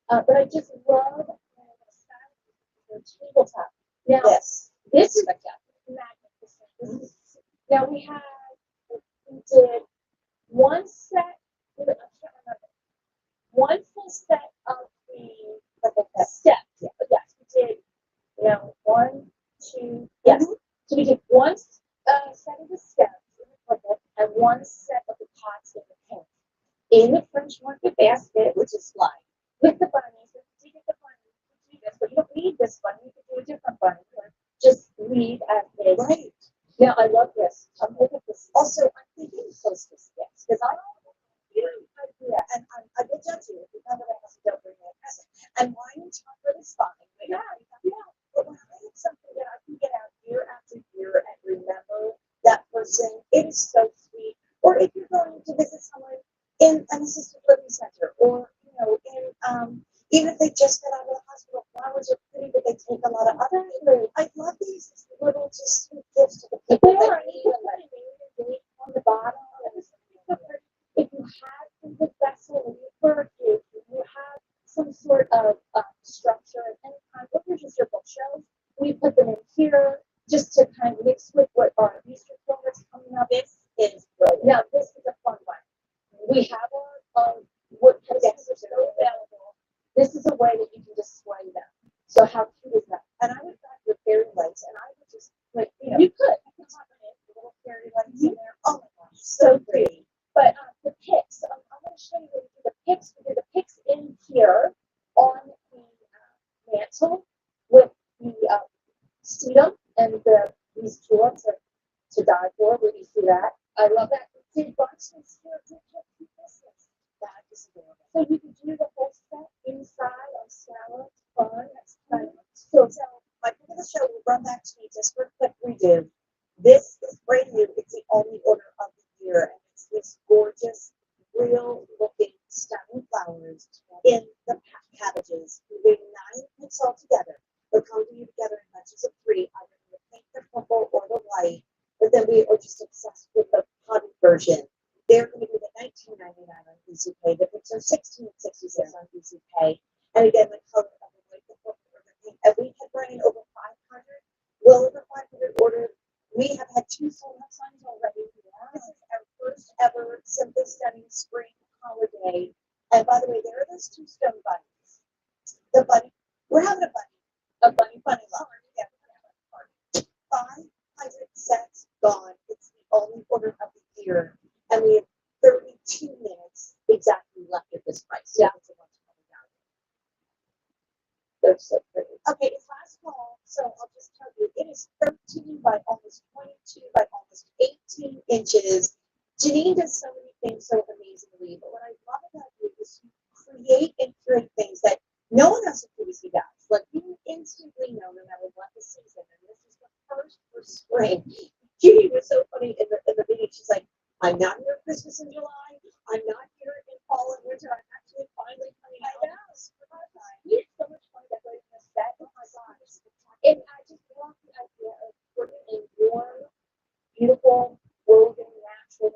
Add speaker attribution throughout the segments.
Speaker 1: But I just love the tabletop. Now,
Speaker 2: Yes.
Speaker 1: this is magnificent. Now we did one set, I can't remember, one full set of the steps. Yeah. Yes, we did, one, two, yes. So we did one set of the steps in the purple and one set of the pots in the pink. In the French market basket, which is flying, with the bunnies, if you get the bunny, you do this, but you don't need this bunny, you can do a different bunny, or just leave as is. Right. Now, I love this. I'm looking at this. Also, I'm thinking hostess gifts, because I don't yeah, and I will judge you if you come to the house and don't bring me a present. And wine and chocolate is fine. But yeah. But when I have something that I can get out year after year and remember that person, it is so sweet. Or if you're going to visit someone in an assisted living center, or even if they just got out of the hospital, flowers are pretty, but they take a lot of other food. I love these little just sweet gifts to the people that need them. On the bottom, if you have the vessel for you, you have some sort of structure of any kind, or just your bookshelves, we put them in here just to kind of mix with what our Easter programs coming up. This is brilliant. Now, this is a fun one. We have our wood pencils are still available. This is a way that you can display them. So how cute is that? And I would back with fairy lights, and I would just put, you could pop in little fairy lights in there. Oh my gosh, so pretty. But the picks, I'm going to show you how to do the picks. We do the picks in here on the mantle with the sedum and these tulips are to die for. Where do you see that? I love that. We did bunches here. That is adorable. So you can do the whole set inside on scallops, fun. That's kind of so. My pick of the show will run back to me just for a quick redo. This is brand new. It's the only order of the year, and it's this gorgeous, real looking, stunning flowers in the cabbages. We bring 9 picks all together. They'll come to you together in bunches of 3, either the pink, the purple, or the white. But then we are just obsessed with the potted version. They're going to be the $19.99 on Easy Pay. The picks are $16.66 on Easy Pay. And again, the color of the white, the purple, or the pink. And we had running over 500. Well over 500 orders. We have had 2 sold out signs already. This is our first ever Simply Stunning Spring holiday. And by the way, there are those 2 stone bunnies. The bunny, we're having a bunny love. Yeah, we're having a party. 500 sets gone. It's the only order of the year. And we have 32 minutes exactly left at this price. Yeah. They're so pretty. Okay, it's last fall, so I'll just tell you, it is 13 by almost 22 by almost 18 inches. Janine does so many things so amazingly, but what I love about you is you create and curate things that no one else previously does. Like you instantly know no matter what the season, and this is the first for spring. Judy was so funny in the video. She's like, I'm not here Christmas in July. I'm not here in fall and winter. I'm actually finally coming out. I know. We had so much fun decorating the set. Oh my gosh. And I just love the idea of putting a warm, beautiful, woven, natural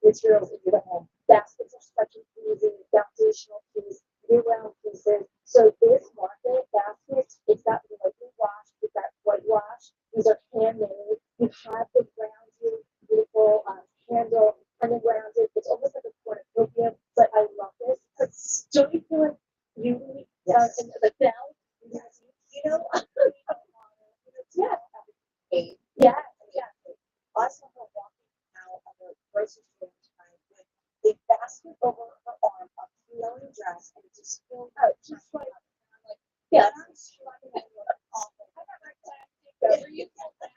Speaker 1: materials into the home. Baskets are such an easy foundational piece, year-round pieces. So this market basket, it's got lightly washed, it's got whitewash. These are handmade. You have the rounded, beautiful handle, and then rounded. It's almost like a cornucopia, but I love this. Don't you feel like beauty? Yes. And the bell? Yes. You know, yeah. Yeah, exactly. Also, her walking out of the grocery store time with a basket over her arm, a flowing dress, and just filled out. Just like, I'm like, yeah, I'm struggling at work awful. I got my class. Were you get that?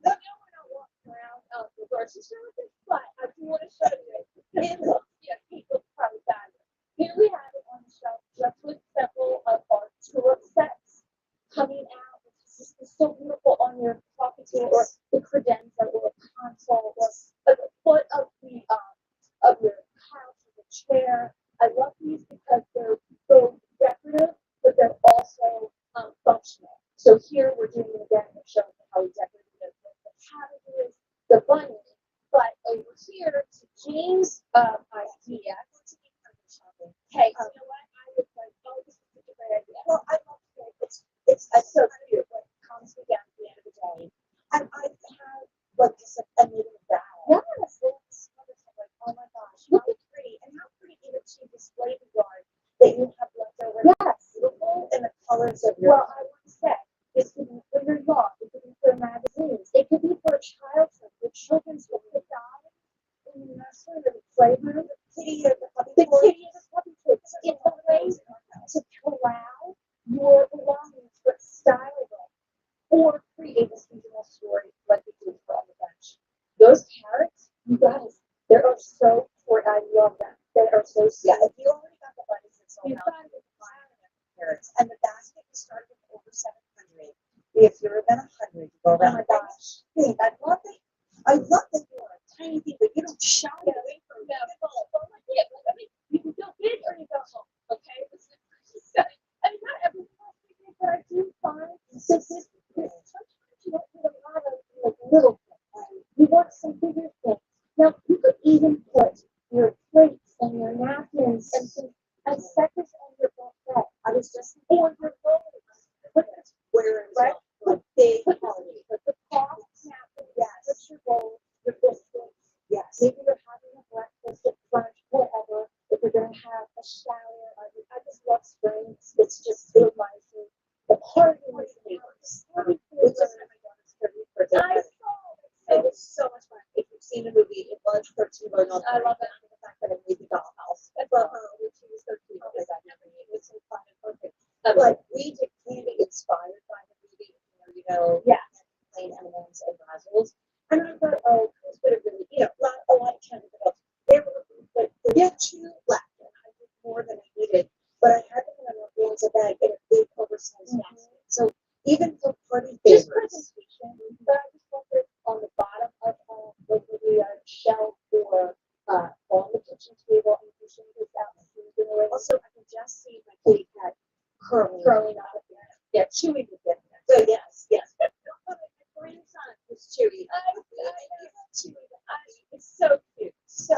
Speaker 1: No, we're not walking around the grocery store with this, but I do want to show you. It looks, yeah, it looks probably fabulous. Here we have it on the shelf just with several of our tulip sets coming out. It's just so beautiful on your coffee table or the credenza or a console or at the foot of your couch or the chair. I love these because they're so decorative, but they're also functional. So here we're doing it again. We're showing you how we decorate the cabbages, the bunny. But over here to Jane's idea. Hey, you know what? I
Speaker 2: display the yard that you have left over.
Speaker 1: Yes.
Speaker 2: Beautiful in the colors of your.
Speaker 1: Well, I want to say, this could be for your lawn, it could be for magazines, it could be for a childhood, your children's book that died in the nursery or the playroom,
Speaker 2: Kitty or the puppy
Speaker 1: the
Speaker 2: toy.
Speaker 1: kitty and the puppy kids. It's a way to corral your belongings, but style them, or create a seasonal story like we did for On the Bench. Those carrots, you guys, they are so short. I love them. They are so
Speaker 2: Yeah,
Speaker 1: sweet.
Speaker 2: if you already got the bunnies that sold
Speaker 1: You
Speaker 2: out,
Speaker 1: got
Speaker 2: you can find them at carrots. And the basket is starting with over 700. If you're about 100, you go
Speaker 1: Oh
Speaker 2: around.
Speaker 1: my gosh.
Speaker 2: Hey, I love that you are a tiny thing, but you don't shy away from
Speaker 1: No,
Speaker 2: it.
Speaker 1: well, like, yeah, like, I mean, you can go big or you go home, okay? I mean, not everything has to be big, but I do find sometimes you don't need a lot of like little things. You want some bigger things. Now, you could even put your plates and your napkins and some and set this on your buffet.
Speaker 2: I was just
Speaker 1: Or your bowls. Put this,
Speaker 2: where
Speaker 1: right?
Speaker 2: like big
Speaker 1: Put
Speaker 2: holiday.
Speaker 1: the cost napkins,
Speaker 2: Yes.
Speaker 1: put your bowls, your biscuits.
Speaker 2: Yes.
Speaker 1: Maybe you're having a breakfast, a brunch, whatever. If you're gonna have a shower, I just love spring. It's just so reminds me the party with neighbors.
Speaker 2: We just had my daughter's 30th birthday
Speaker 1: I
Speaker 2: party.
Speaker 1: saw
Speaker 2: It was so much fun. If you've seen the movie, it was 13 going on.
Speaker 1: I love that.
Speaker 2: The fact that I made the dollhouse for her when she was 13. Oh my God, never knew. It was so fun and perfect. But we did candy inspired by the movie,
Speaker 1: Yeah.
Speaker 2: plain M&Ms and razzles. And I thought, oh, this would have really, not a lot of candy, but they were, but there were two left, and I did more than I needed. But I had them in a once a bag in a big oversized basket. So even for party
Speaker 1: Just
Speaker 2: favors,
Speaker 1: presentation, but I just want it on the bottom of like maybe a shelf or on the kitchen table and pushing this out and moving away.
Speaker 2: also I can just see my kitty cat curling
Speaker 1: Up
Speaker 2: up.
Speaker 1: there.
Speaker 2: Yeah, Chewy would get that. So yes, yes. My grandson was Chewy. Chewy.
Speaker 1: It's so cute.
Speaker 2: So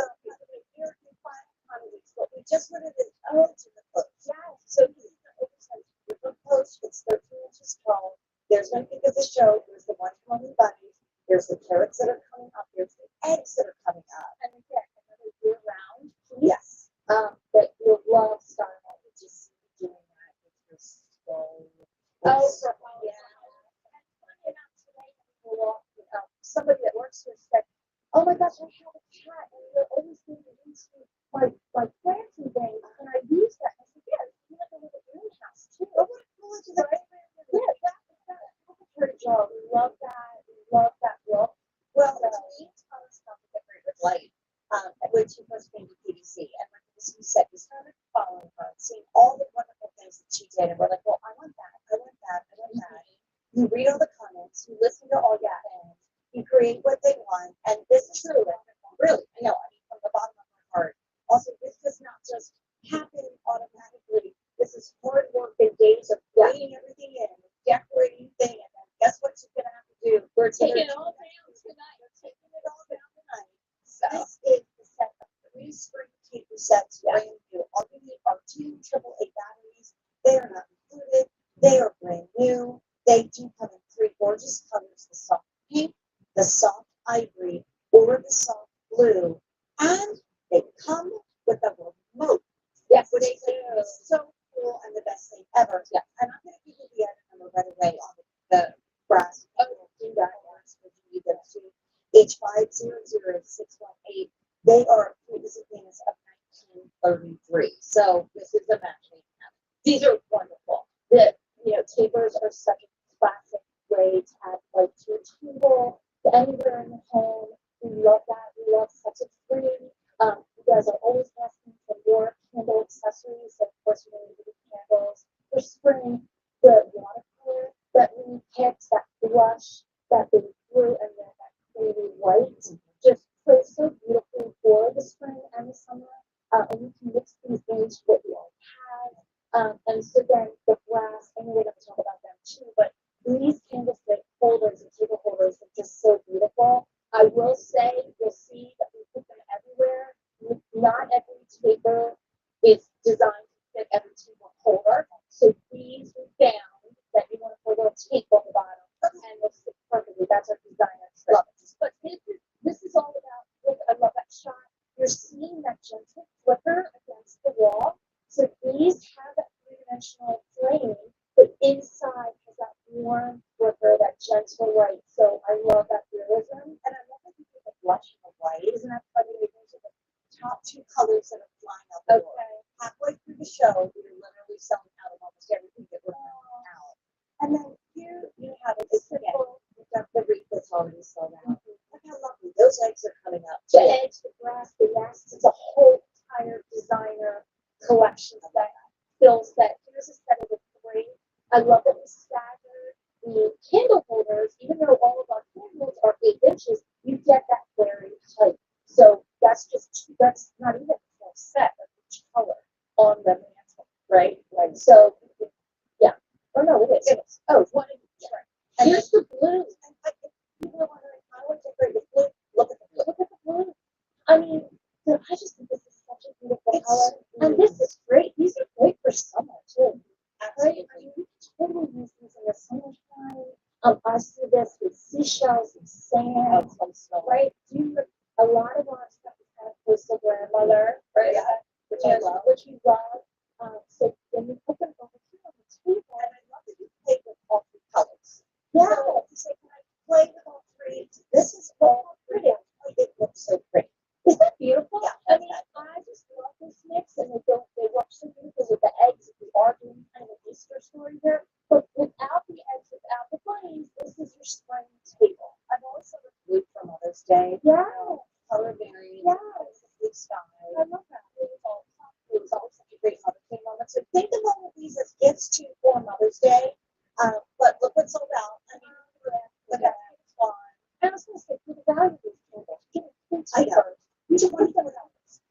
Speaker 2: you're fine economies, but we just wanted to to the post.
Speaker 1: Yes.
Speaker 2: So this is the oversized river post. It's 13 inches tall. There's my pick of the show. There's the one homey bunnies. There's the carrots that are coming up. There's the eggs that are coming up.
Speaker 1: And again, another year round piece
Speaker 2: Yes.
Speaker 1: that you'll love starting out with just
Speaker 2: Doing that with your soul.
Speaker 1: oh for
Speaker 2: Yeah.
Speaker 1: and funny enough today we were walking somebody that works here said, oh my gosh, I have a cat and they're always being into my planting things and I use that. I said, yeah, it's like a little greenhouse too.
Speaker 2: Oh, what cool is that?
Speaker 1: Yeah, that job. We love that. We love that look.
Speaker 2: Well, it's me and Thomas come to Decorate with Light, which he first came to PDC. And like we said, we started following her and seeing all the wonderful things that she did. And we're like, well, I want that. I want that. I want that. You read all the comments, you listen to all your fans, you create what they want. And this is true. Really, I know. I mean, from the bottom of my heart. Also, this does not just happen automatically. This is hard work and days of waiting everything in, decorating thing, and then guess what she's gonna have to do?
Speaker 1: We're taking it all down tonight.
Speaker 2: We're taking it all down tonight. So this is the set of 3 spring keeper sets, brand new. All you need are 2 AAA batteries. They are not included. They are brand new. They do come in 3 gorgeous colors: the soft pink, the soft ivory, or the soft blue. And they come with a remote.
Speaker 1: Yes,
Speaker 2: Which
Speaker 1: they
Speaker 2: is so cool and the best thing ever.
Speaker 1: Yeah.
Speaker 2: And I'm going to give you the item number right away on the brass.
Speaker 1: Oh,
Speaker 2: do that once when you need them to. H500618. They are previously famous of 1933. So this is a match made in heaven.
Speaker 1: these are wonderful. The tapers are such a classic way to have like to your table, to anywhere in the home. We love that. We love sets of 3. You guys are always asking for more candle accessories. So of course, we're going to do candles for spring. The watercolor that we picked, that blush, that baby blue, and then that creamy white, just plays so beautifully for the spring and the summer. And you can mix these into what you already have. And so then the brass, and we're going to talk about them too, but these candlestick holders and table holders are just so beautiful. I will say, you'll see that we put them everywhere. Not every taper is designed to fit every table holder. So these we found that you want to put a little tape on the bottom and they'll stick perfectly. That's our designer. Love it. But this is all about, look, I love that shot. You're seeing that gentle flicker against the wall. these have that three-dimensional frame, but inside has that warm flicker, that gentle white. So I love that realism.
Speaker 2: And I love that you did the blush and the white. Isn't that funny? Those are the top two colors that are flying out the door.
Speaker 1: Okay.
Speaker 2: Halfway through the show, we were literally selling out of almost everything that we're bringing out. And then here you have it simple. You've got the wreath that's already sold out. Look how lovely. Those eggs are coming up.
Speaker 1: The eggs, the grass, the nest. It's a whole entire designer collection that fills that. Here's a set of the three. I love that we staggered the candle holders, even though all of our candles are 8 inches, you get that very tight. So that's not even a full set of each color on the mantle, right? Right. So yeah. Oh no, it is. It is. Oh, one of each. Right. And here's the blue. And people are wondering how would decorate with blue. Look at the blue. Look at the blue. I mean, I just think this is such a beautiful color. And this is great. These are great for summer too. Right? I mean, we can totally use these in the summertime. I see this with seashells and sand. Right? A lot of our stuff is kind of coastal grandmother, right?
Speaker 2: Yeah.
Speaker 1: Which I love. Which you love. So then you put them over here on the table.
Speaker 2: And I love that you play with all three colors.
Speaker 1: Yeah.
Speaker 2: So you say, can I play with all three? This is all pretty. It looks so pretty.
Speaker 1: Isn't that beautiful?
Speaker 2: Yeah.
Speaker 1: I mean, I just love this mix, and they work so beautiful with the eggs. If you are doing kind of an Easter story here, but without the eggs, without the bunnies, this is your spring table.
Speaker 2: I've always sort of blue for Mother's Day.
Speaker 1: Yeah.
Speaker 2: Color variant.
Speaker 1: Yes.
Speaker 2: Blue sky.
Speaker 1: I love that.
Speaker 2: It was always such a great Mother's Day moment. So think of all of these as gifts to for Mother's Day. But look what's sold out. I mean, but that's fun.
Speaker 1: I was going to say, for the value of these candles, give me
Speaker 2: I know.
Speaker 1: You just put them in.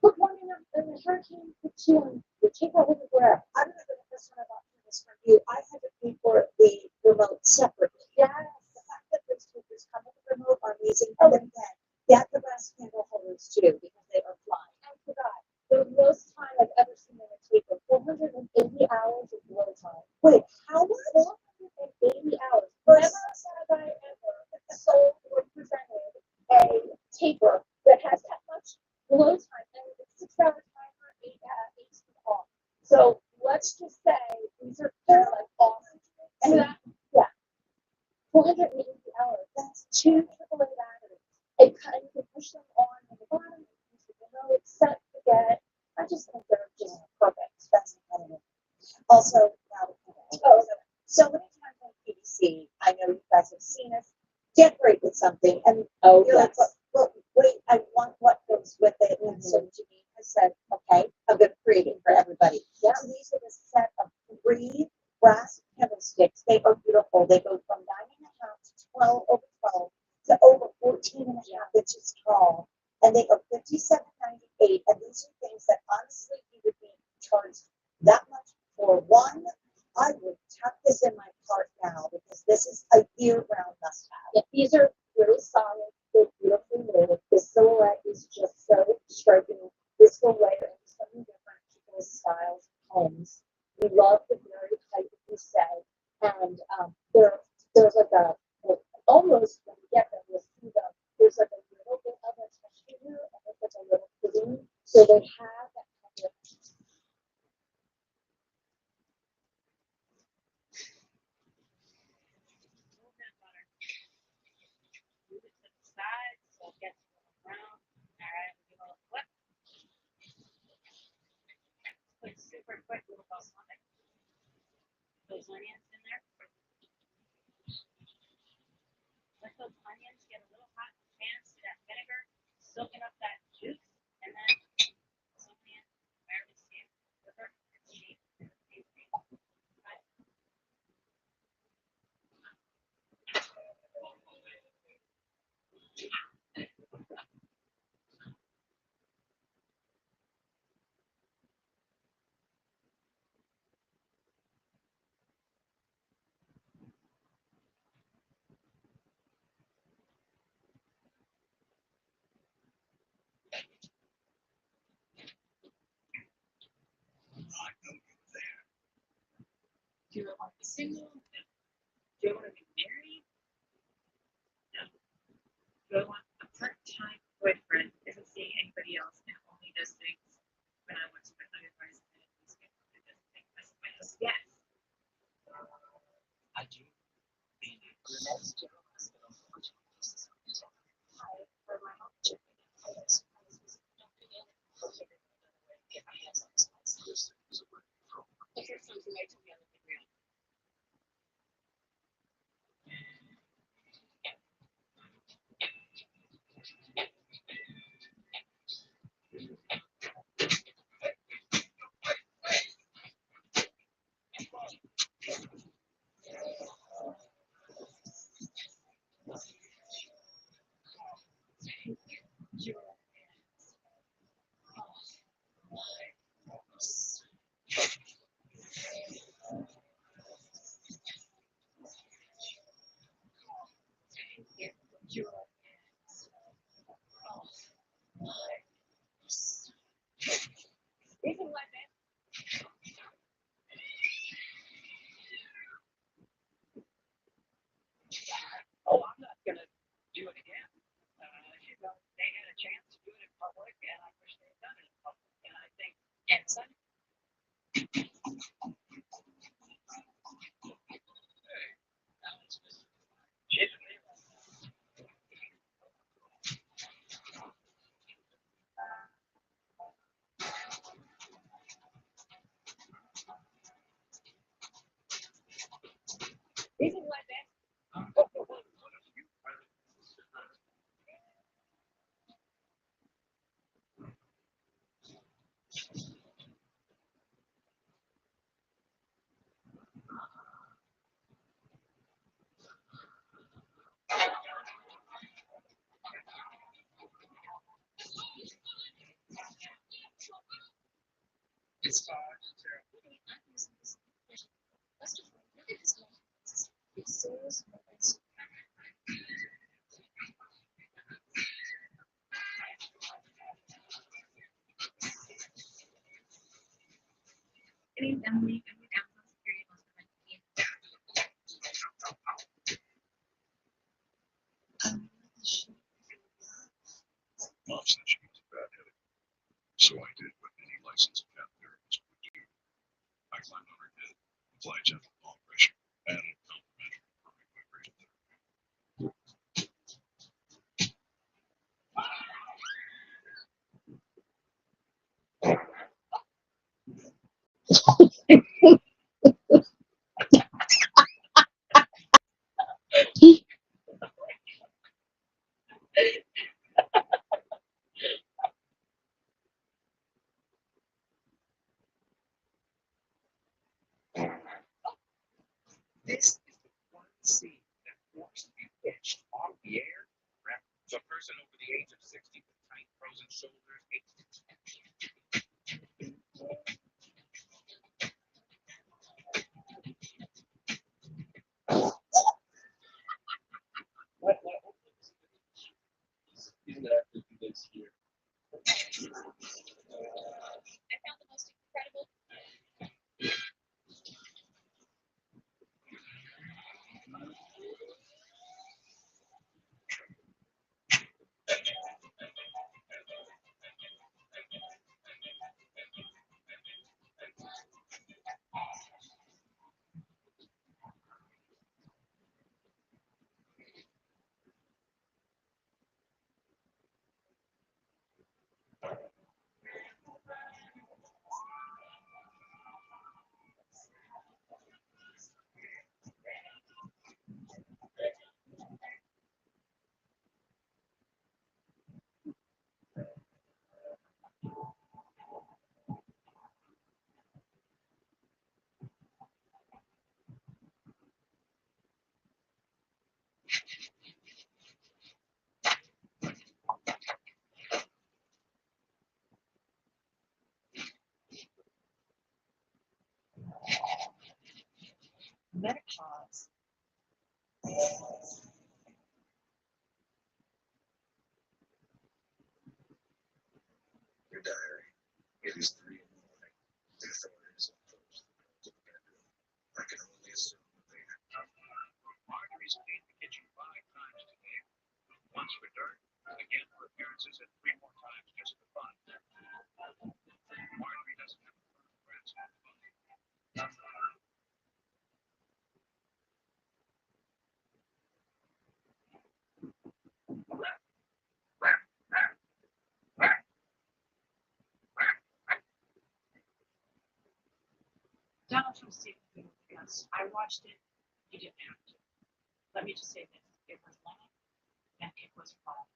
Speaker 1: Put one in the hurricane, put two on the table with the grab.
Speaker 2: I remember the first time I bought this from you, I had to pay for the remote separately.
Speaker 1: Yes.
Speaker 2: The fact that those speakers come with the remote are amazing. And then get the brass candle holders too, because they are flying.
Speaker 1: I forgot. The most time I've ever seen in a taper, 480 hours of blow time.
Speaker 2: Wait, how much?
Speaker 1: 480 hours. Never have I ever sold or presented a taper that has that much blow time, and it's 6 hour timer, 8 off. So let's just say these are like awesome. And that, yeah, 480 hours. That's 2 AAA batteries. And you can push them on the bottom. You know, it's set, forget. I just think they're just perfect.
Speaker 2: That's incredible. Also, so many times on PVC, I know you guys have seen us decorate with something, and you're like, well, wait, I want what goes with it. And so Janine has said, okay, I'm going to create it for everybody. Yeah. So these are the set of 3 brass candlesticks. They are beautiful. They go from 9.5 to 12 over 12 to over 14.5 inches tall. And they are $57.98. And these are things that honestly you would be charged that much for one. I would tuck this in my cart now because this is a year-round must-have.
Speaker 1: Yeah, these are really solid. They're beautifully made. The silhouette is just so striking. This will layer into something different people's styles, homes. We love the very height that you said, and there's like almost when you get them, you'll see them. There's like a little bit of a texture here, and it's like a little fitting. So they have that kind of.
Speaker 3: Put super quick little balsamic. Those onions in there. Let those onions get a little hot in the pan, see that vinegar soaking up that juice, and then some onion, barely see it, liver, and sheep, and tasty. Do you want to be single? No. Do you want to be married? No. Do I want a part-time boyfriend? Isn't seeing anybody else and only does things when I want to, but otherwise I don't do this.
Speaker 4: Mom said she was a bad headache, so I did what any licensed cat therapist would do. I climbed on her head, applied gentle palm pressure, added complimentary perfect vibration therapy.
Speaker 5: This is the one scene that forced to be pitched off the air. So a person over the age of 60 with tight frozen shoulders,
Speaker 6: He's an actor for this year.
Speaker 3: I found the most incredible.
Speaker 2: Menopause.
Speaker 4: Your diary. It is 3 in the morning. The authorities have closed the door to the bedroom. I can only assume that they have.
Speaker 5: Marjorie's cleaned the kitchen 5 times today. Once for dirt, again for appearances, and 3 more times just for fun. Marjorie doesn't have a friends have fun.
Speaker 7: Donald Trump statement because I watched it, you didn't have to. Let me just say this, it was long and it was wrong.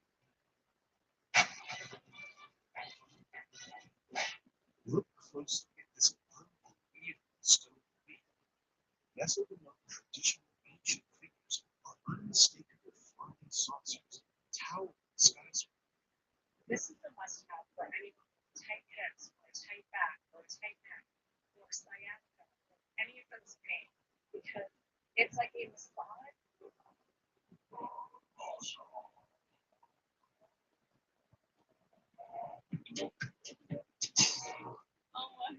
Speaker 5: Look closely at this unbelievable stone wheel. Nestled among traditional ancient figures are unmistakable flying saucers, towering skyscrapers.
Speaker 7: This is a must-have for anyone with tight hips or tight back or tight neck or sciatica or any of those pain because it's like a massage. Oh my.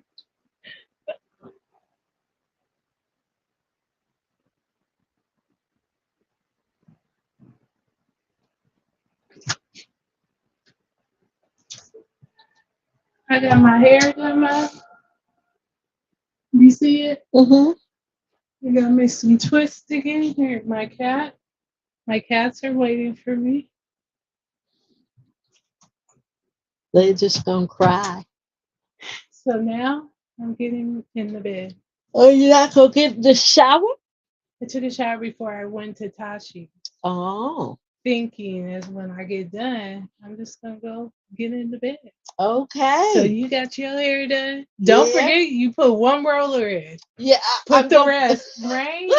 Speaker 1: I got my hair done, you see it?
Speaker 2: Mm-hmm.
Speaker 1: I gotta make some twists again. Here, my cat. My cats are waiting for me.
Speaker 2: They just gonna cry.
Speaker 1: So now I'm getting in the bed.
Speaker 2: Oh, you're not gonna get the shower?
Speaker 1: I took a shower before I went to Tashi.
Speaker 2: Oh.
Speaker 8: thinking is when I get done, I'm just gonna go get into bed.
Speaker 9: Okay.
Speaker 8: So you got your hair done. Don't
Speaker 9: Yeah.
Speaker 8: forget you put one roller in.
Speaker 9: Yeah.
Speaker 8: Put the rest. Rain.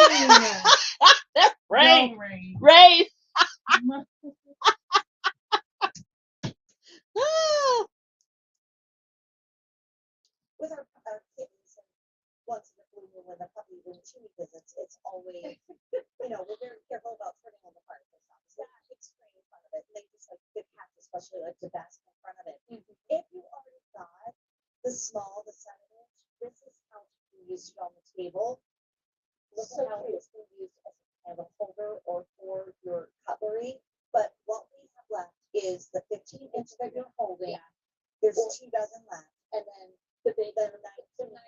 Speaker 9: Right.
Speaker 8: Don't rain.
Speaker 9: Right. Ah,
Speaker 2: With our kittens, and once in a blue moon when the puppy when she visits, it's always, we're very careful about turning on the fire pit. So that it's straight in front of it. They just like the cats especially like to bask in front of it. If you already got the 7-inch, this is how it's being used on the table. Look at how it's being used as a candle holder or for your cutlery. But what we have left is the 15-inch that you're holding. There's 2 dozen left, and then the 19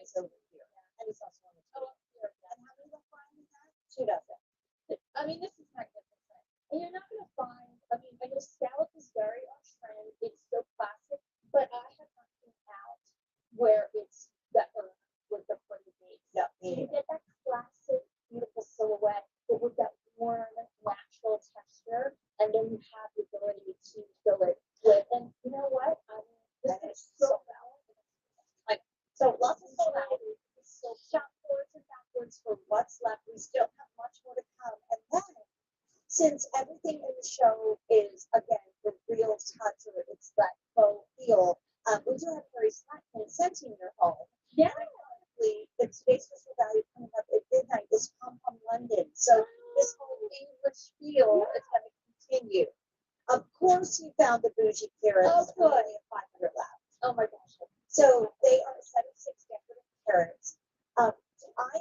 Speaker 2: is over here, and it's also on the table. And how many left behind is that? 2 dozen.
Speaker 1: I mean, this is magnificent. And you're not going to find, I mean, I know scallop is very on trend. It's so classic, but I have not seen out where it's that with the pretty base.
Speaker 2: No,
Speaker 1: So you get that classic, beautiful silhouette, but with that warm, natural texture. And then you have the ability to fill it with, and you know what? I mean, this is so
Speaker 2: like, so lots of sold out. So shop forwards and backwards for what's left. We still have much more to come. And then, since everything in the show is, again, the real touch, or it's that faux feel, we do have Harry Slackman sent in your home.
Speaker 1: Yeah.
Speaker 2: Ironically, the today's special value coming up at midnight is Come From London. So this whole English feel is going to continue. Of course, you found the bougie carrots.
Speaker 1: Oh, good.
Speaker 2: Only have 500 left.
Speaker 1: Oh my gosh.
Speaker 2: So they are a set of 6 decorative carrots. I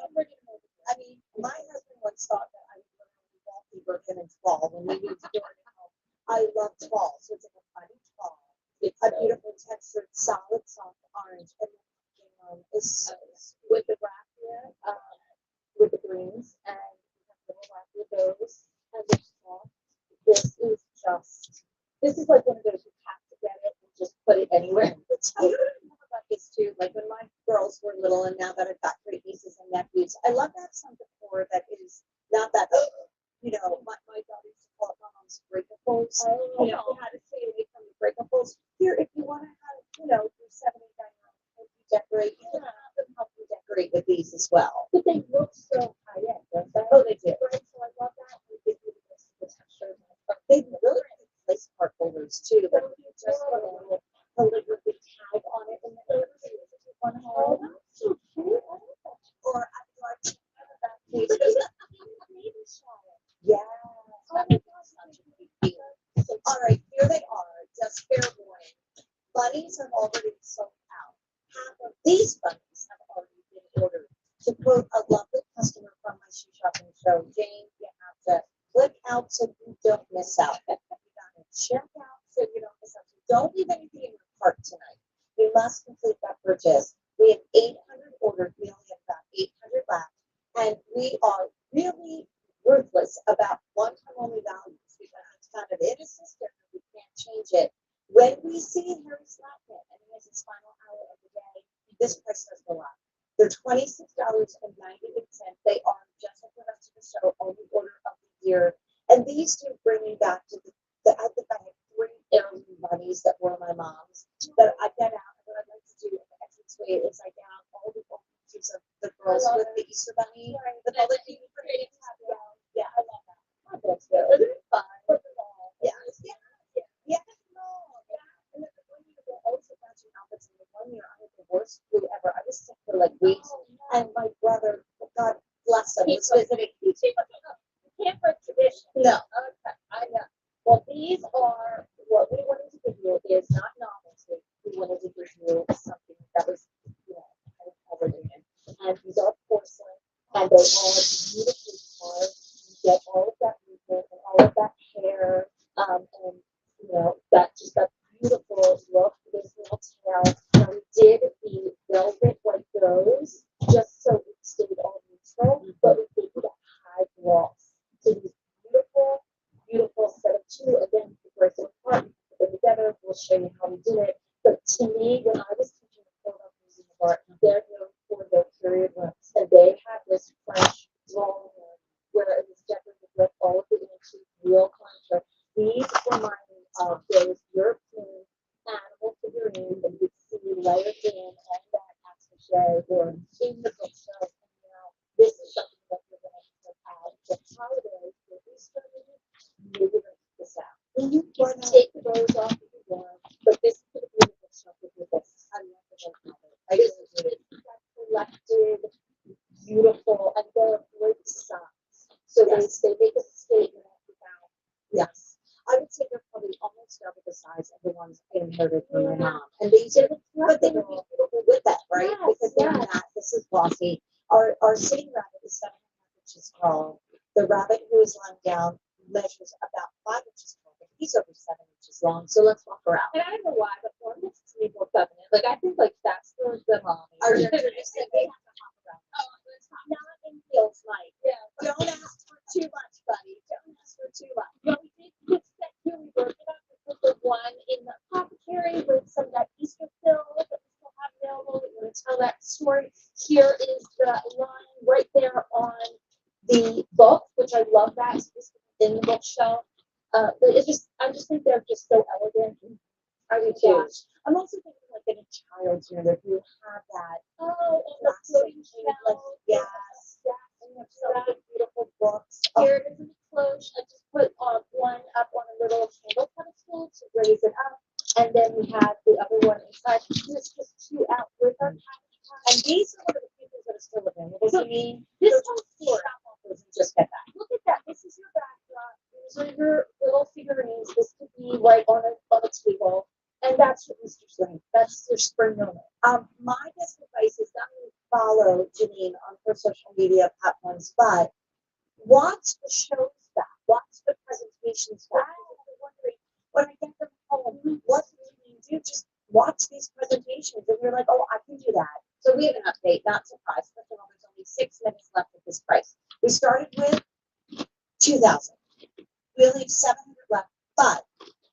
Speaker 2: am ready to move. I mean, my husband once thought that I would literally wallpaper him in tall when we moved to Jordan home. I love tall, so it's like a funny tall. It's a beautiful textured, solid, soft orange, and the is with the raffia, with the greens, and we have little raffia those, and the soft. This is like one of those you have to get it and just put it anywhere. I love about this too. Like when my girls were little, and now that I've got great nieces and nephews, I love to have some decor that is not that. My daughter used to call it my mom's breakables. We had to stay away from the breakables. Here, if you want to have, your 7, 8, 9, 10, you decorate, you can have them help you decorate with these as well.
Speaker 1: But they look so high end, don't they?
Speaker 2: Oh, they do.
Speaker 1: Right, so I love that. We give you the texture.
Speaker 2: They really like place card holders too. But you just put a little calligraphy tag on it, and then you want to hold.
Speaker 1: So cute. I love that.
Speaker 2: Or I would like to have that case. Yes.
Speaker 1: Oh my gosh,
Speaker 2: Such a big deal. All right, here they are. Just fair warning. Bunnies have already sold out. Half of these bunnies have already been ordered. To quote a lovely customer from my shoe shopping show, Jane, you have to click out so you don't miss out. You gotta check out so you don't miss out. So don't leave anything in your cart tonight. You must complete that purchase. We have 800 ordered. We only have about 800 left. And we are really ruthless about one-time only values because it's kind of in a system and we can't change it. When we see Harry Slackman and he has his final hour of the day, this price does go up. They're $26.98. They are just like the rest of the show, only order of the year. And these two bring me back to I think I had 3 heirloom bunnies that were my mom's that I get out. And what I'd like to do in the entrance way is I get out all the old pictures of the girls with the Easter bunny. The other thing for me. Yeah, I love that. I bet so. Isn't it fun? Yeah. Yeah. And then the one year they're always matching outfits. And the one year I had the worst flu ever. I was sick for like weeks. And my brother, God bless him, was visiting.
Speaker 1: You can't break tradition.
Speaker 2: No.
Speaker 1: Okay, I know. Well, these are, what we wanted to give you is not novelty. We wanted to give you something that was, kind of covered in it. And these are porcelain, and they are beautifully carved. You get all of that movement and all of that hair, and, that beautiful look, this little tail. Now, we did the velvet white rose, just so it stayed all neutral, but we gave you that high gloss. So these beautiful set of 2. Again, you break them apart, you put them together. We'll show you how we do it. But to me, when I was teaching the Philadelphia Museum of Art, they're known for their period rooms, and they had this French drawing room where it was decorated with all of the antique real furniture.
Speaker 2: Why not?
Speaker 1: take the doors off if you want, but this is the beautiful stuff with this.
Speaker 2: I love the book. I
Speaker 1: This
Speaker 2: really do.
Speaker 1: is that collected, beautiful, and they're great size. So
Speaker 2: Yes.
Speaker 1: they make a statement about.
Speaker 2: Yes. I would say they're probably almost double the size of the ones I inherited from my mom. And these are, but they would be beautiful with that, right?
Speaker 1: Yes,
Speaker 2: Because they're
Speaker 1: yes.
Speaker 2: not, this is glossy. Our sitting rabbit is 7.5 inches tall. The rabbit who is lying down measures about 5 inches tall, but he's over 7 inches long. So let's walk around.
Speaker 1: And I don't know why, but one looks to me more feminine. Like I think like that's the mommy.
Speaker 2: Are you gonna say they have to hop around?
Speaker 1: Oh, let's hop.
Speaker 2: Not in heels, Mike.
Speaker 1: Yeah.
Speaker 2: Don't ask for too much, buddy. Don't ask for too much.
Speaker 1: No, we did this set here. We broke it up. We put the one in the apothecary with some of that Easter fill that we still have available. We're going to tell that story. Here is the line right there on the book, which I love that. So this is in the bookshelf. But it's just, I just think they're just so elegant.
Speaker 2: I do too. I'm also thinking like in a child's unit, if you have that.
Speaker 1: Oh, and the
Speaker 2: Plastic
Speaker 1: floating
Speaker 2: thing, like,
Speaker 1: shelf.
Speaker 2: yes.
Speaker 1: Yes.
Speaker 2: And you have so many beautiful books. Oh,
Speaker 1: Here it is in the cloche. I just put one up on a little candle pedestal to raise it up. And then we have the other one inside. There's just two out with our
Speaker 2: and these are one of the few things that are still available to me.
Speaker 1: This
Speaker 2: So
Speaker 1: whole
Speaker 2: just
Speaker 1: floor.
Speaker 2: shop on those and just get that.
Speaker 1: Look at that. This is your backdrop. These are your little figurines. This could be right on a table. And that's your Easter swing. That's your spring moment.
Speaker 2: My best advice is not only follow Janine on her social media platforms, but watch the shows back, watch the presentations back. I'm wondering when I get them home, what do Janine do? Just watch these presentations, and you're like, oh, I can do that. So we have an update. Not surprised. First of all, there's only 6 minutes left at this price. We started with 2,000. We only have 700 left, but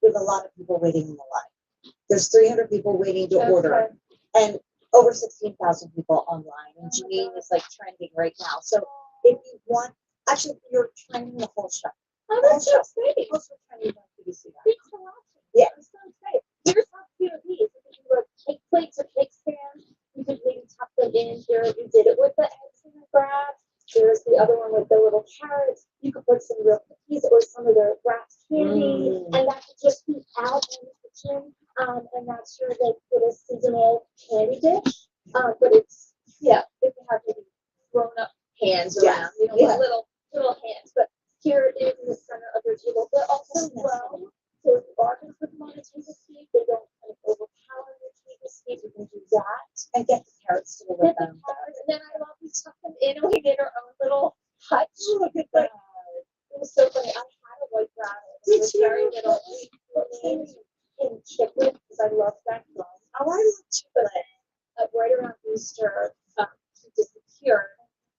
Speaker 2: we have a lot of people waiting in the line. There's 300 people waiting to order, and over 16,000 people online. And Janine is like trending right now. So if you want, actually, you're trending the whole show.
Speaker 1: Oh, that's so exciting.
Speaker 2: Also trending on PVC.
Speaker 1: Thanks for watching.
Speaker 2: Yeah.
Speaker 1: I'm so excited. Here's how cute these. You could do like cake plates or cake stands. You could maybe tuck them in here. We did it with the eggs and the grass. There's the other one with the little carrots. You could put some real cookies or some of the wrapped candy, and that could just be out in the kitchen. And that's your like little seasonal candy dish. But it's if you have maybe grown up hands around, you know,
Speaker 2: Yeah.
Speaker 1: little hands. But here it is in the center of your table. They're also low, so if you are going to put them on a table seat, they don't kind of overpower your table seat. You can do that.
Speaker 2: And get the carrots to go
Speaker 1: Get
Speaker 2: with
Speaker 1: the
Speaker 2: them.
Speaker 1: carrots, and then I love we tuck them in, and we did our own little hutch.
Speaker 2: Look at
Speaker 1: Like,
Speaker 2: that.
Speaker 1: it was so funny. I had a white rabbit. It
Speaker 2: Did
Speaker 1: was
Speaker 2: you?
Speaker 1: very little. We put him in chiclet because I love that drum.
Speaker 2: Oh, I love chocolate.
Speaker 1: Right around Easter, he disappeared,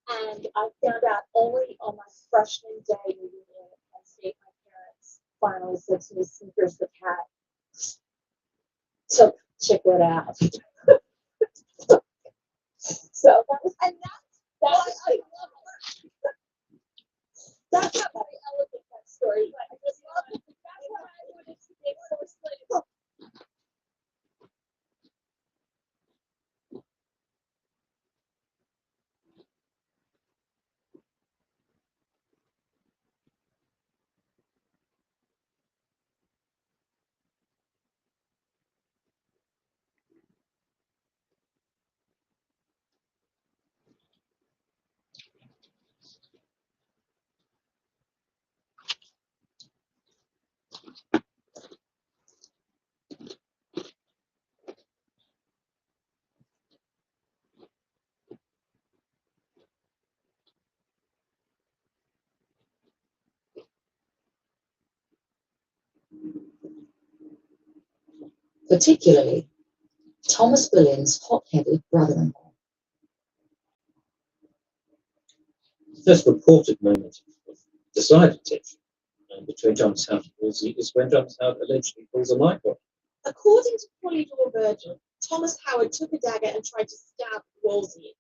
Speaker 1: and I found out only on my freshman day reunion at Penn State. My parents finally said to me, "Sneakers the cat took Chiclet out." So that was, and that's I love it. That's not very elegant, that story, but I just love it. That's why I wanted to make porcelain.
Speaker 2: Particularly Thomas Bullen's hot-headed brother-in-law.
Speaker 9: First reported moment of decided tension between Thomas Howard and Wolsey is when Thomas Howard allegedly pulls a knife off.
Speaker 10: According to Polydor Virgil, Thomas Howard took a dagger and tried to stab Wolsey.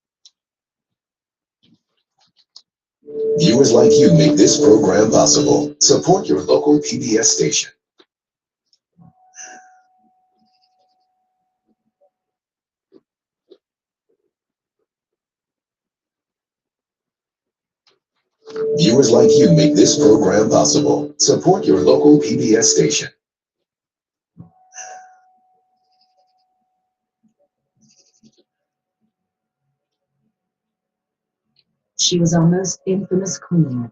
Speaker 11: Viewers like you make this program possible. Support your local PBS station. Viewers like you make this program possible. Support your local PBS station.
Speaker 12: She was our most infamous queen.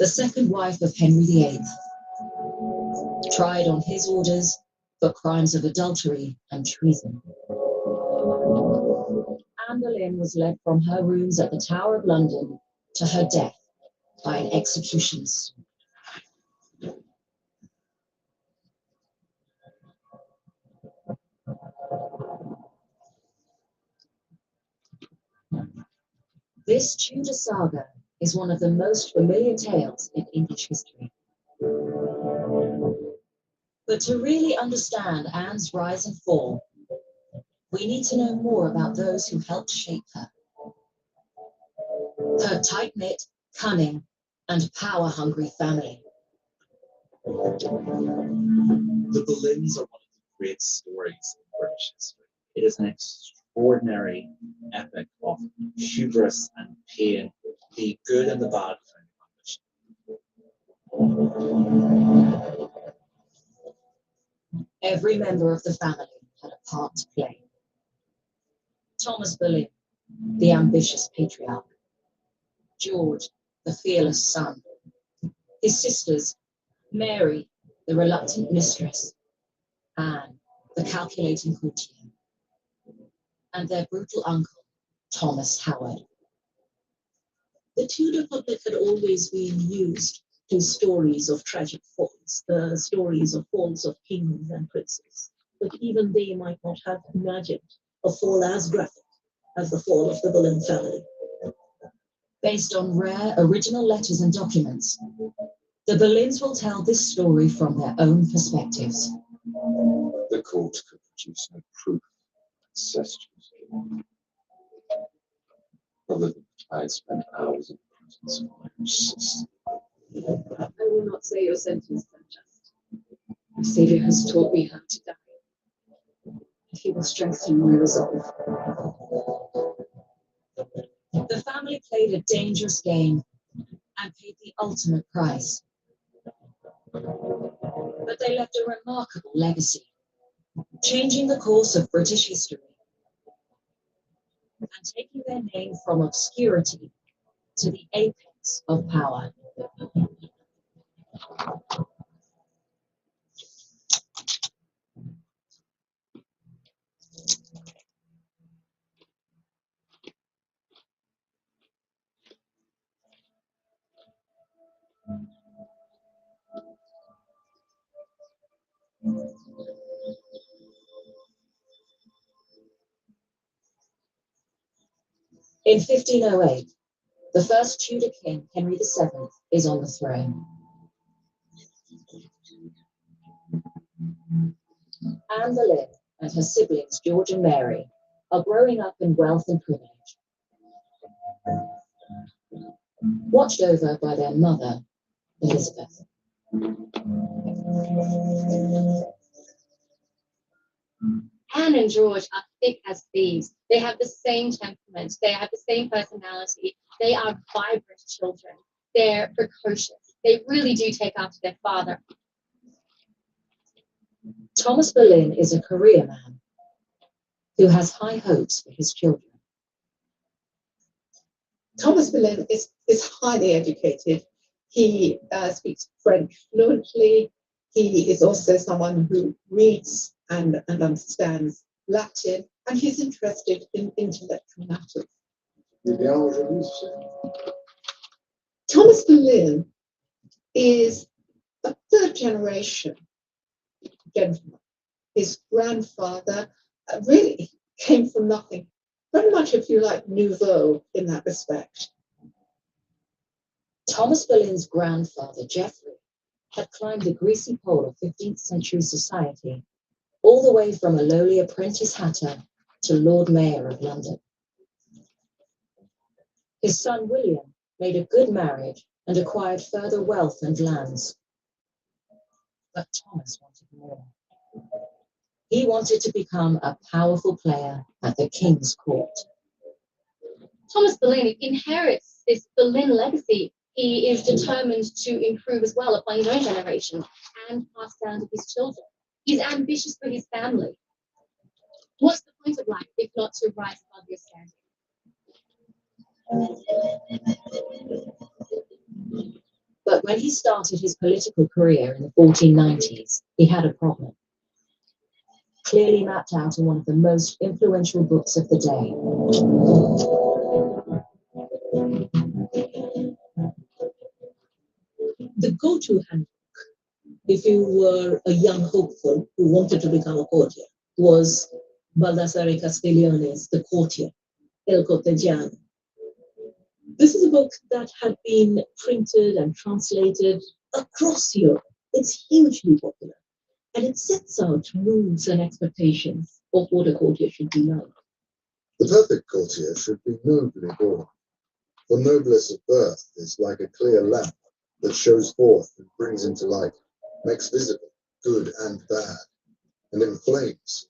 Speaker 12: The second wife of Henry VIII, tried on his orders for crimes of adultery and treason. Anne Boleyn was led from her rooms at the Tower of London to her death by an execution sword. This Tudor saga is one of the most familiar tales in English history. But to really understand Anne's rise and fall, we need to know more about those who helped shape her. Her tight-knit, cunning, and power-hungry family.
Speaker 5: The Boleyns are one of the great stories in British history. It is an extraordinary epic of hubris and pain, the good and the bad found ambition.
Speaker 12: Every member of the family had a part to play. Thomas Boleyn, the ambitious patriarch. George, the fearless son. His sisters, Mary, the reluctant mistress. Anne, the calculating courtier. And their brutal uncle, Thomas Howard.
Speaker 10: The Tudor public had always been used to stories of tragic falls, the stories of falls of kings and princes. But even they might not have imagined a fall as graphic as the fall of the Boleyn family.
Speaker 12: Based on rare original letters and documents, the Boleyns will tell this story from their own perspectives.
Speaker 4: The court could produce no proof of incestuous guilt. Other than I had spent hours in the presence of my own sister.
Speaker 10: I will not say your sentence is unjust. My Saviour has taught me how to die. He will strengthen my resolve.
Speaker 12: The family played a dangerous game and paid the ultimate price. But they left a remarkable legacy, changing the course of British history and taking their name from obscurity to the apex of power. In 1508, the first Tudor king, Henry VII, is on the throne. Anne Boleyn and her siblings, George and Mary, are growing up in wealth and privilege. Watched over by their mother, Elizabeth.
Speaker 13: Anne and George are thick as thieves. They have the same temperament. They have the same personality. They are vibrant children. They're precocious. They really do take after their father.
Speaker 12: Thomas Boleyn is a career man who has high hopes for his children.
Speaker 10: Thomas Boleyn is highly educated. He speaks French fluently. He is also someone who reads and understands Latin, and he's interested in intellectual matters. Thomas Boleyn is a third generation gentleman. His grandfather really came from nothing, very much, if you like, nouveau in that respect.
Speaker 12: Thomas Boleyn's grandfather, Geoffrey, had climbed the greasy pole of 15th century society, all the way from a lowly apprentice hatter to Lord Mayor of London. His son William made a good marriage and acquired further wealth and lands. But Thomas wanted more. He wanted to become a powerful player at the king's court.
Speaker 13: Thomas Boleyn inherits this Boleyn legacy. He is determined to improve as well upon his own generation and pass down to his children. He's ambitious for his family. What's the point of life if not to rise above your standing?
Speaker 12: But when he started his political career in the 1490s, he had a problem. Clearly mapped out in one of the most influential books of the day.
Speaker 10: The go-to handbook, if you were a young hopeful who wanted to become a courtier, was Baldassare Castiglione's The Courtier, El Cortegiano. This is a book that had been printed and translated across Europe. It's hugely popular, and it sets out rules and expectations of what a courtier should be like.
Speaker 14: The perfect courtier should be nobly born, for noblesse of birth is like a clear lamp that shows forth and brings into light, makes visible good and bad, and inflames.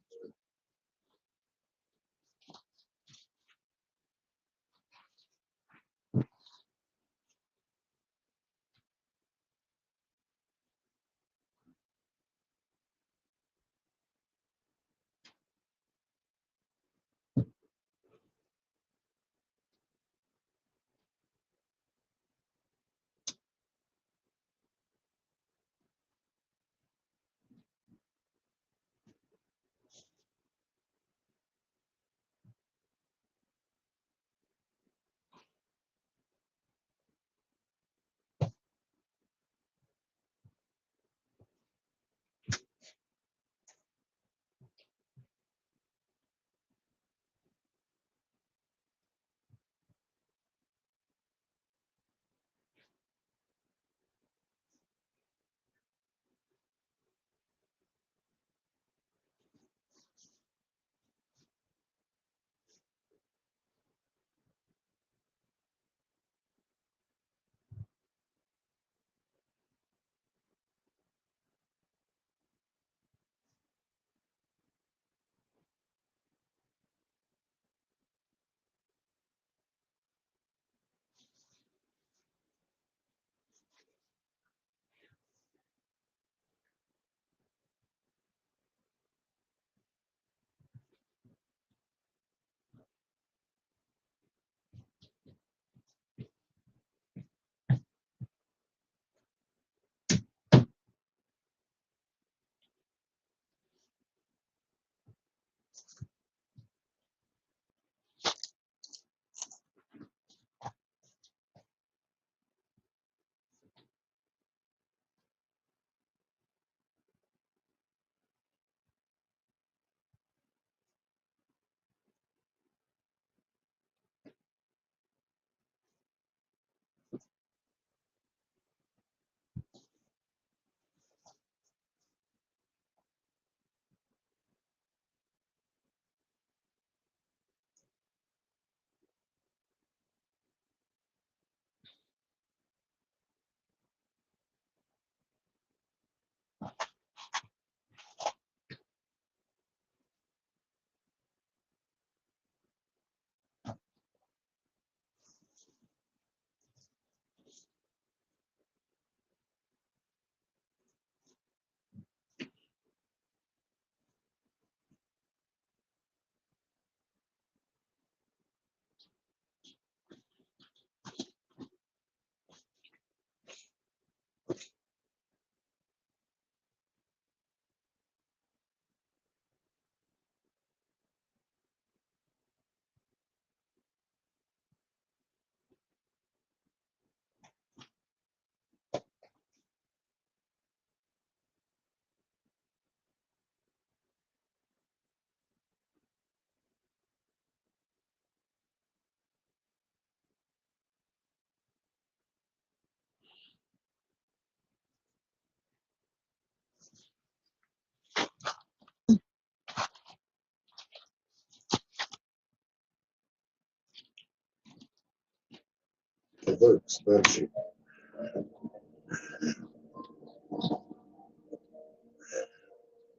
Speaker 14: Evokes virtue.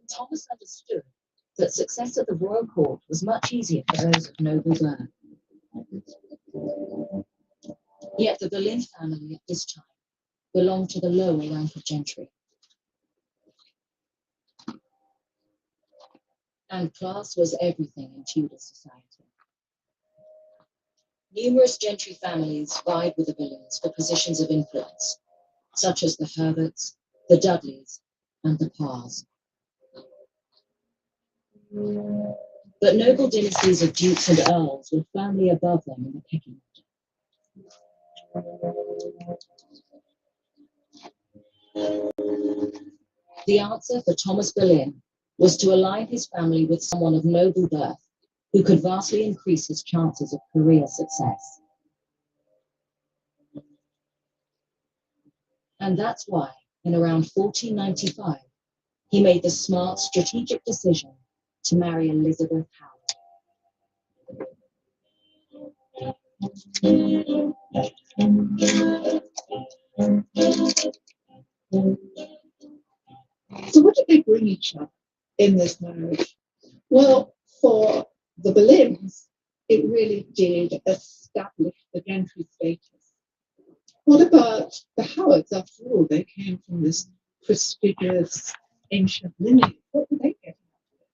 Speaker 12: Thomas understood that success at the royal court was much easier for those of noble birth. Yet the Boleyn family at this time belonged to the lower rank of gentry. And class was everything in Tudor society. Numerous gentry families vied with the Boleyns for positions of influence, such as the Herberts, the Dudleys, and the Parrs. But noble dynasties of dukes and earls were firmly above them in the pecking order. The answer for Thomas Boleyn was to align his family with someone of noble birth who could vastly increase his chances of career success. And that's why, in around 1495, he made the smart, strategic decision to marry Elizabeth Howard.
Speaker 15: So what did they bring each other in this marriage? Well, for the Boleyns, it really did establish the gentry status. What about the Howards? After all, they came from this prestigious ancient lineage. What were they getting out of it?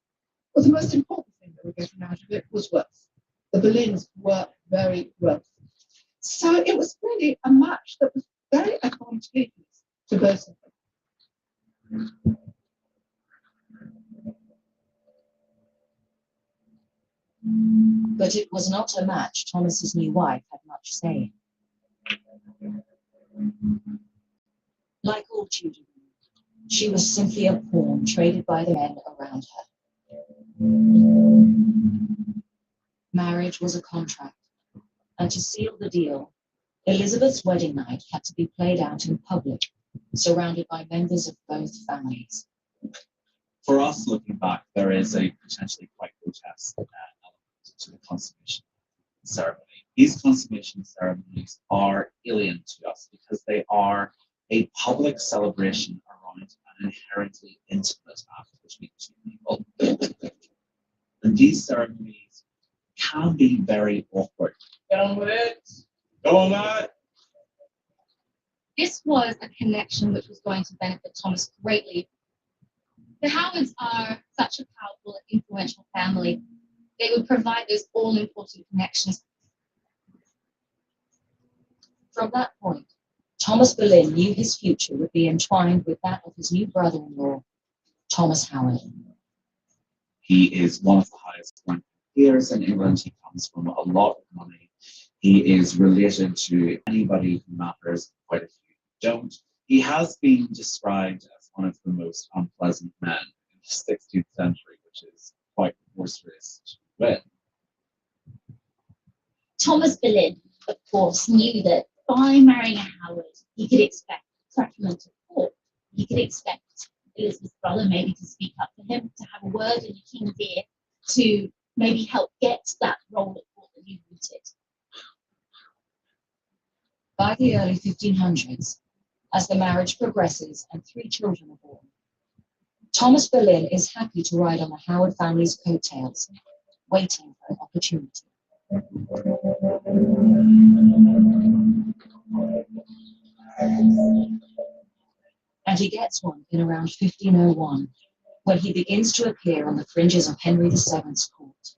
Speaker 15: Well, the most important thing they were getting out of it was wealth. The Boleyns were very wealthy. So it was really a match that was very advantageous to both of them.
Speaker 12: But it was not a match Thomas's new wife had much say in. Like all Tudor women, she was simply a pawn traded by the men around her. Marriage was a contract, and to seal the deal, Elizabeth's wedding night had to be played out in public, surrounded by members of both families.
Speaker 16: For us, looking back, there is a potentially quite grotesque element to the consummation ceremony. These consummation ceremonies are alien to us because they are a public celebration around an inherently intimate act between two people. And these ceremonies can be very awkward. Get on with it. Go on, Matt.
Speaker 13: This was a connection which was going to benefit Thomas greatly. The Howards are such a powerful and influential family. They would provide those all-important connections.
Speaker 12: From that point, Thomas Boleyn knew his future would be entwined with that of his new brother-in-law, Thomas Howard.
Speaker 16: He is one of the highest ranking peers in England. He comes from a lot of money. He is related to anybody who matters, quite a few who don't. He has been described as one of the most unpleasant men in the 16th century, which is quite boisterous to win.
Speaker 17: Thomas Boleyn, of course, knew that by marrying a Howard, he could expect preferment at court. He could expect Elizabeth's brother maybe to speak up for him, to have a word in the king's ear, to maybe help get that role at court that he wanted.
Speaker 12: By the early 1500s, as the marriage progresses and 3 children are born, Thomas Boleyn is happy to ride on the Howard family's coattails, waiting for an opportunity. And he gets one in around 1501, when he begins to appear on the fringes of Henry VII's court.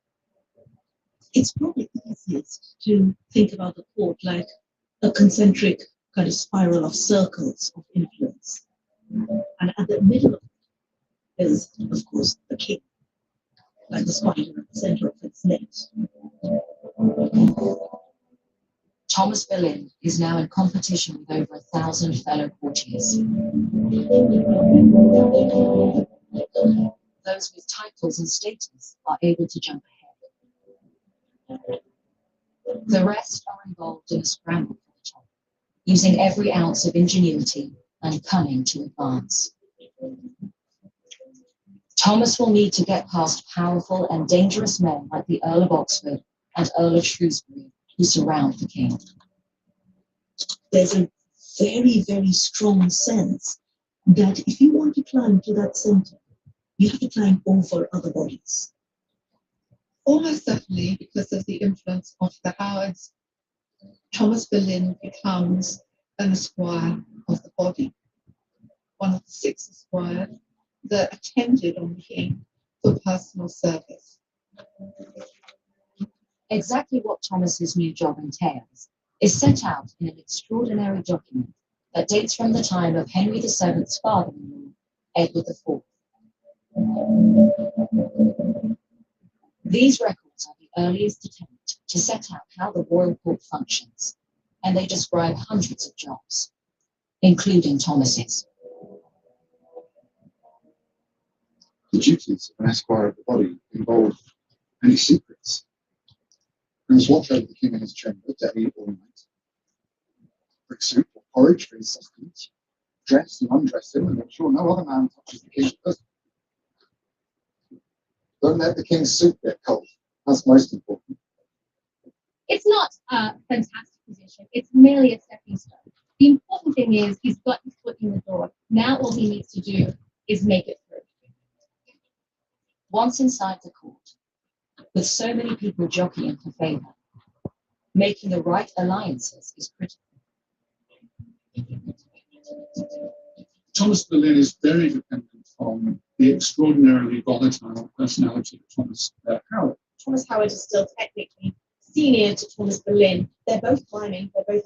Speaker 10: It's probably easiest to think about the court like a concentric kind of spiral of circles of influence. And at the middle of it is, of course, the king, like the spider at the center of its net.
Speaker 12: Thomas Boleyn is now in competition with over 1,000 fellow courtiers. Those with titles and status are able to jump ahead. The rest are involved in a scramble for the top, using every ounce of ingenuity and cunning to advance. Thomas will need to get past powerful and dangerous men like the Earl of Oxford and Earl of Shrewsbury, who surround the king.
Speaker 10: There's a very, very strong sense that if you want to climb to that center, you have to climb over other bodies.
Speaker 15: Almost certainly, because of the influence of the Howards, Thomas Boleyn becomes an esquire of the body, one of the 6 esquires that attended on the king for personal service.
Speaker 12: Exactly what Thomas's new job entails is set out in an extraordinary document that dates from the time of Henry VII's father-in-law, Edward IV. These records are the earliest attempt to set out how the royal court functions, and they describe hundreds of jobs, including Thomas's.
Speaker 18: The duties of an esquire of the body involve any secrets. He must watch over the king in his chamber day or night, bring soup or porridge for his sustenance, dress and undress him, and make sure no other man touches the king's person. Don't let the king's soup get cold. That's most important.
Speaker 13: It's not a fantastic position. It's merely a stepping stone. The important thing is he's got his foot in the door. Now all he needs to do is make it through.
Speaker 12: Once inside the court, with so many people jockeying for favour, making the right alliances is critical.
Speaker 19: Thomas Boleyn is very dependent on the extraordinarily volatile personality of Thomas Howard.
Speaker 7: Thomas Howard is still technically senior to Thomas Boleyn. They're both climbing, they're both